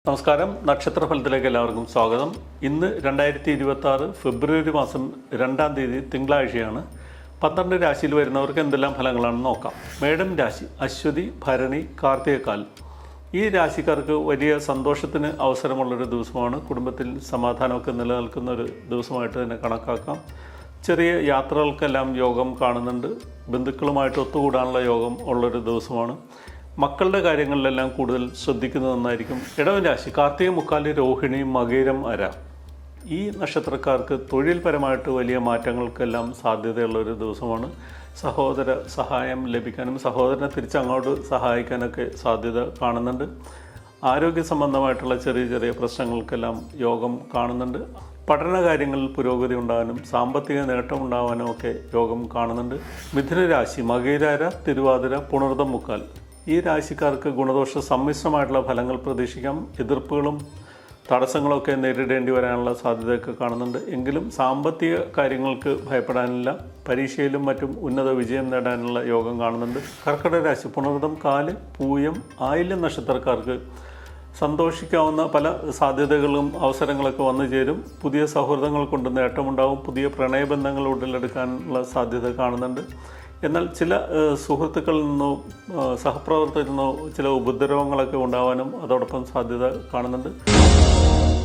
നമസ്കാരം. നക്ഷത്രഫലത്തിലേക്ക് എല്ലാവർക്കും സ്വാഗതം. ഇന്ന് 2026 ഫെബ്രുവരി മാസം 2-ാം തീയതി തിങ്കളാഴ്ചയാണ്. 12 രാശിയിൽ വരുന്നവർക്ക് എന്തെല്ലാം ഫലങ്ങളാണെന്ന് നോക്കാം. മേടം രാശി അശ്വതി, ഭരണി, കാർത്തികക്കാൽ. ഈ രാശിക്കാർക്ക് വലിയ സന്തോഷത്തിന് അവസരമുള്ളൊരു ദിവസമാണ്. കുടുംബത്തിൽ സമാധാനമൊക്കെ നിലനിൽക്കുന്ന ഒരു ദിവസമായിട്ട് തന്നെ കണക്കാക്കാം. ചെറിയ യാത്രകൾക്കെല്ലാം യോഗം കാണുന്നുണ്ട്. ബന്ധുക്കളുമായിട്ട് ഒത്തുകൂടാനുള്ള യോഗം ഉള്ളൊരു ദിവസമാണ്. മക്കളുടെ കാര്യങ്ങളിലെല്ലാം കൂടുതൽ ശ്രദ്ധിക്കുന്നത് നന്നായിരിക്കും. ഇടവൻ രാശി കാർത്തിക, മുക്കാലി, രോഹിണി, മകയിരം, അര. ഈ നക്ഷത്രക്കാർക്ക് തൊഴിൽപരമായിട്ട് വലിയ മാറ്റങ്ങൾക്കെല്ലാം സാധ്യതയുള്ളൊരു ദിവസമാണ്. സഹോദര സഹായം ലഭിക്കാനും സഹോദരനെ തിരിച്ചങ്ങോട്ട് സഹായിക്കാനൊക്കെ സാധ്യത കാണുന്നുണ്ട്. ആരോഗ്യ സംബന്ധമായിട്ടുള്ള ചെറിയ ചെറിയ പ്രശ്നങ്ങൾക്കെല്ലാം യോഗം കാണുന്നുണ്ട്. പഠന കാര്യങ്ങളിൽ പുരോഗതി ഉണ്ടാകാനും സാമ്പത്തിക നേട്ടമുണ്ടാകാനും ഒക്കെ യോഗം കാണുന്നുണ്ട്. മിഥുന രാശി മകയിര, തിരുവാതിര, പുണർതം, മുക്കാൽ. ഈ രാശിക്കാർക്ക് ഗുണദോഷ സമ്മിശ്രമായിട്ടുള്ള ഫലങ്ങൾ പ്രതീക്ഷിക്കാം. എതിർപ്പുകളും തടസ്സങ്ങളൊക്കെ നേരിടേണ്ടി വരാനുള്ള സാധ്യതയൊക്കെ കാണുന്നുണ്ട്. എങ്കിലും സാമ്പത്തിക കാര്യങ്ങൾക്ക് ഭയപ്പെടാനില്ല. പരീക്ഷയിലും മറ്റും ഉന്നത വിജയം നേടാനുള്ള യോഗം കാണുന്നുണ്ട്. കർക്കിടക രാശി പുണർതം, കാല്, പൂയം, ആയില്യം നക്ഷത്രക്കാർക്ക് സന്തോഷിക്കാവുന്ന പല സാധ്യതകളും അവസരങ്ങളൊക്കെ വന്നു ചേരും. പുതിയ സൗഹൃദങ്ങൾ കൊണ്ട് നേട്ടമുണ്ടാവും. പുതിയ പ്രണയബന്ധങ്ങൾ ഉടലെടുക്കാനുള്ള സാധ്യത കാണുന്നുണ്ട്. എന്നാൽ ചില സുഹൃത്തുക്കളിൽ നിന്നോ സഹപ്രവർത്തകരിൽ നിന്നോ ചില ഉപദ്രവങ്ങളൊക്കെ ഉണ്ടാവാനും അതോടൊപ്പം സാധ്യത കാണുന്നുണ്ട്.